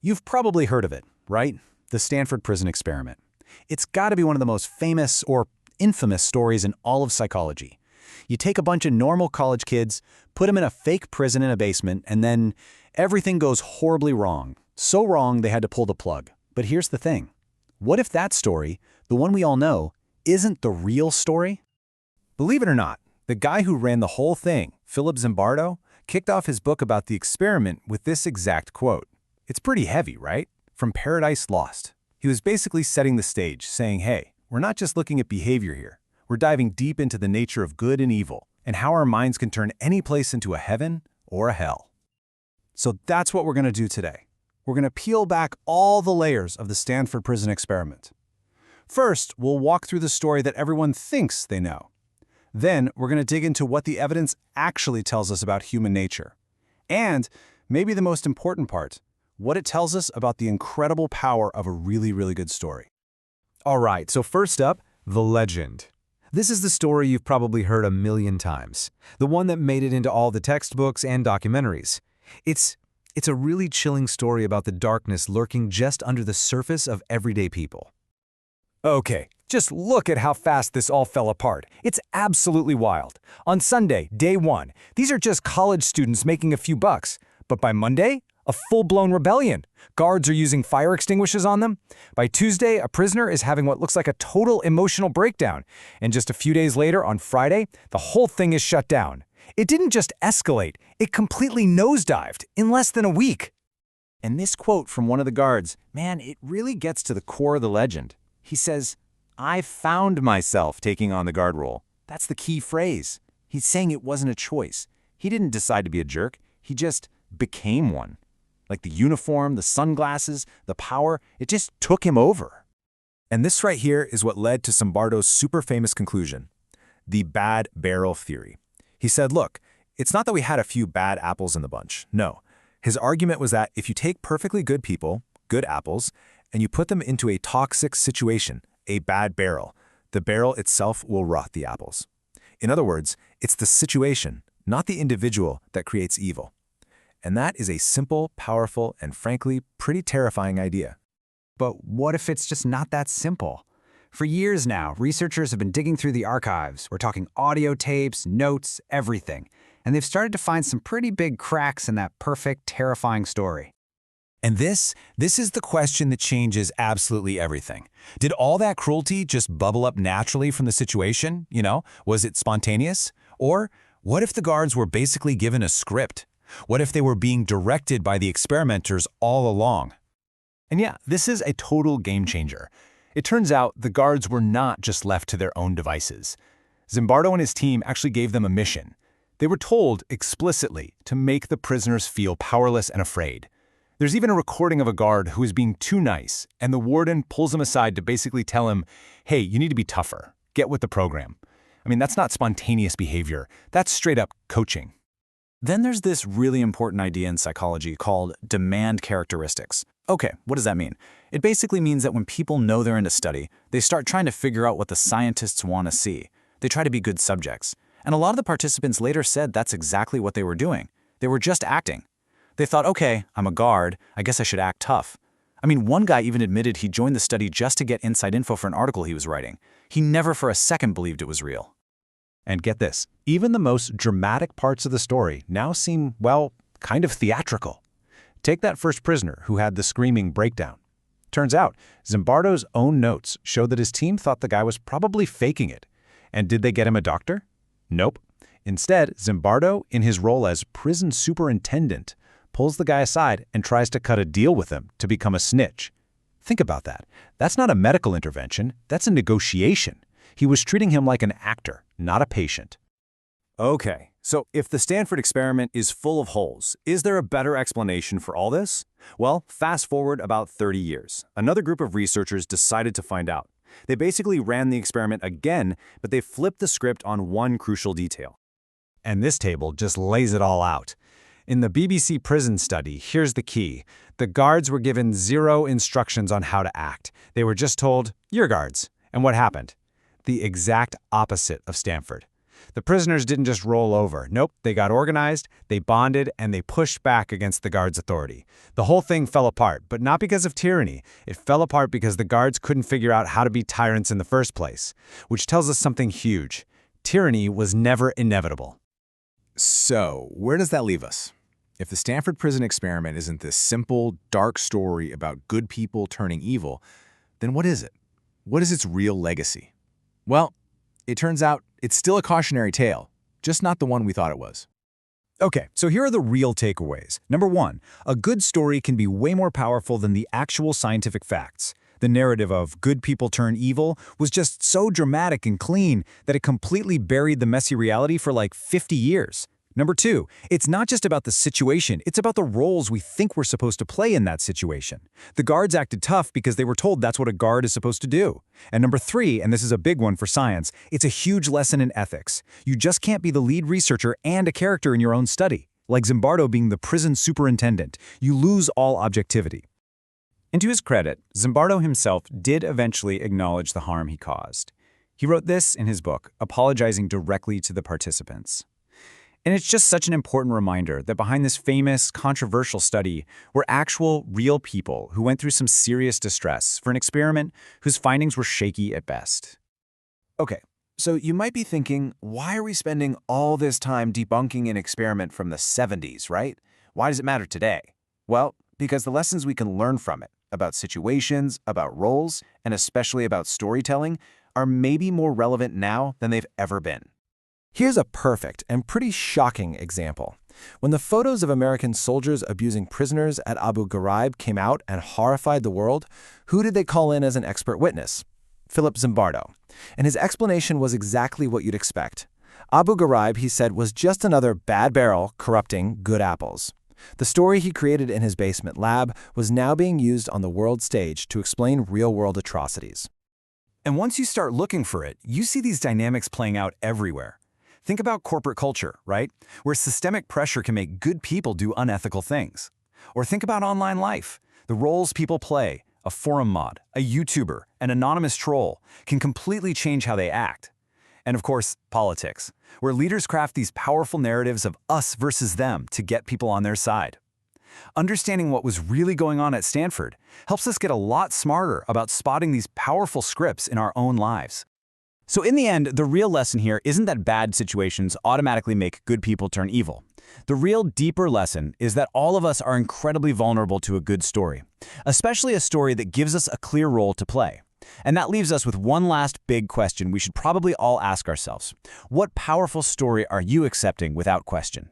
You've probably heard of it, right? The Stanford Prison Experiment. It's got to be one of the most famous or infamous stories in all of psychology. You take a bunch of normal college kids, put them in a fake prison in a basement, and then everything goes horribly wrong. So wrong they had to pull the plug. But here's the thing. What if that story, the one we all know, isn't the real story? Believe it or not, the guy who ran the whole thing, Philip Zimbardo, kicked off his book about the experiment with this exact quote. It's pretty heavy, right? From Paradise Lost. He was basically setting the stage, saying, hey, we're not just looking at behavior here. We're diving deep into the nature of good and evil, and how our minds can turn any place into a heaven or a hell. So that's what we're going to do today. We're going to peel back all the layers of the Stanford Prison Experiment. First, we'll walk through the story that everyone thinks they know. Then, we're going to dig into what the evidence actually tells us about human nature. And, maybe the most important part, what it tells us about the incredible power of a really, really good story. All right, so first up, the legend. This is the story you've probably heard a million times, the one that made it into all the textbooks and documentaries. It's a really chilling story about the darkness lurking just under the surface of everyday people. Okay, just look at how fast this all fell apart. It's absolutely wild. On Sunday, day one, these are just college students making a few bucks. But by Monday, a full-blown rebellion. Guards are using fire extinguishers on them. By Tuesday, a prisoner is having what looks like a total emotional breakdown. And just a few days later, on Friday, the whole thing is shut down. It didn't just escalate, it completely nosedived in less than a week. And this quote from one of the guards, man, it really gets to the core of the legend. He says, I found myself taking on the guard role. That's the key phrase. He's saying it wasn't a choice. He didn't decide to be a jerk. He just became one. Like the uniform, the sunglasses, the power, it just took him over. And this right here is what led to Zimbardo's super famous conclusion, the bad barrel theory. He said, look, it's not that we had a few bad apples in the bunch. No. His argument was that if you take perfectly good people, good apples, and you put them into a toxic situation, a bad barrel, the barrel itself will rot the apples. In other words, it's the situation, not the individual, that creates evil. And that is a simple, powerful, and frankly, pretty terrifying idea. But what if it's just not that simple? For years now, researchers have been digging through the archives. We're talking audio tapes, notes, everything. And they've started to find some pretty big cracks in that perfect, terrifying story. And this is the question that changes absolutely everything. Did all that cruelty just bubble up naturally from the situation? Was it spontaneous? Or what if the guards were basically given a script? What if they were being directed by the experimenters all along? And yeah, this is a total game changer. It turns out the guards were not just left to their own devices. Zimbardo and his team actually gave them a mission. They were told explicitly to make the prisoners feel powerless and afraid. There's even a recording of a guard who is being too nice, and the warden pulls him aside to basically tell him, hey, you need to be tougher. Get with the program. I mean, that's not spontaneous behavior. That's straight up coaching. Then there's this really important idea in psychology called demand characteristics. Okay, what does that mean? It basically means that when people know they're in a study, they start trying to figure out what the scientists want to see. They try to be good subjects. And a lot of the participants later said that's exactly what they were doing. They were just acting. They thought, okay, I'm a guard, I guess I should act tough. I mean, one guy even admitted he joined the study just to get inside info for an article he was writing. He never for a second believed it was real. And get this, even the most dramatic parts of the story now seem, well, kind of theatrical. Take that first prisoner who had the screaming breakdown. Turns out, Zimbardo's own notes showed that his team thought the guy was probably faking it. And did they get him a doctor? Nope. Instead, Zimbardo, in his role as prison superintendent, pulls the guy aside and tries to cut a deal with him to become a snitch. Think about that. That's not a medical intervention, that's a negotiation. He was treating him like an actor, not a patient. Okay, so if the Stanford experiment is full of holes, is there a better explanation for all this? Well, fast forward about 30 years. Another group of researchers decided to find out. They basically ran the experiment again, but they flipped the script on one crucial detail. And this table just lays it all out. In the BBC prison study, here's the key. The guards were given 0 instructions on how to act. They were just told, you're guards. And what happened? The exact opposite of Stanford. The prisoners didn't just roll over. Nope, they got organized, they bonded, and they pushed back against the guards' authority. The whole thing fell apart, but not because of tyranny. It fell apart because the guards couldn't figure out how to be tyrants in the first place, which tells us something huge. Tyranny was never inevitable. So, where does that leave us? If the Stanford Prison Experiment isn't this simple, dark story about good people turning evil, then what is it? What is its real legacy? Well, it turns out it's still a cautionary tale, just not the one we thought it was. Okay, so here are the real takeaways. Number 1, a good story can be way more powerful than the actual scientific facts. The narrative of good people turn evil was just so dramatic and clean that it completely buried the messy reality for like 50 years. Number 2, it's not just about the situation, it's about the roles we think we're supposed to play in that situation. The guards acted tough because they were told that's what a guard is supposed to do. And number 3, and this is a big one for science, it's a huge lesson in ethics. You just can't be the lead researcher and a character in your own study. Like Zimbardo being the prison superintendent, you lose all objectivity. And to his credit, Zimbardo himself did eventually acknowledge the harm he caused. He wrote this in his book, apologizing directly to the participants. And it's just such an important reminder that behind this famous, controversial study were actual, real people who went through some serious distress for an experiment whose findings were shaky at best. Okay, so you might be thinking, why are we spending all this time debunking an experiment from the 70s, right? Why does it matter today? Well, because the lessons we can learn from it, about situations, about roles, and especially about storytelling, are maybe more relevant now than they've ever been. Here's a perfect and pretty shocking example. When the photos of American soldiers abusing prisoners at Abu Ghraib came out and horrified the world, who did they call in as an expert witness? Philip Zimbardo. And his explanation was exactly what you'd expect. Abu Ghraib, he said, was just another bad barrel corrupting good apples. The story he created in his basement lab was now being used on the world stage to explain real-world atrocities. And once you start looking for it, you see these dynamics playing out everywhere. Think about corporate culture, right? Where systemic pressure can make good people do unethical things. Or think about online life. The roles people play, a forum mod, a YouTuber, an anonymous troll, can completely change how they act. And of course, politics, where leaders craft these powerful narratives of us versus them to get people on their side. Understanding what was really going on at Stanford helps us get a lot smarter about spotting these powerful scripts in our own lives. So in the end, the real lesson here isn't that bad situations automatically make good people turn evil. The real deeper lesson is that all of us are incredibly vulnerable to a good story, especially a story that gives us a clear role to play. And that leaves us with one last big question we should probably all ask ourselves. What powerful story are you accepting without question?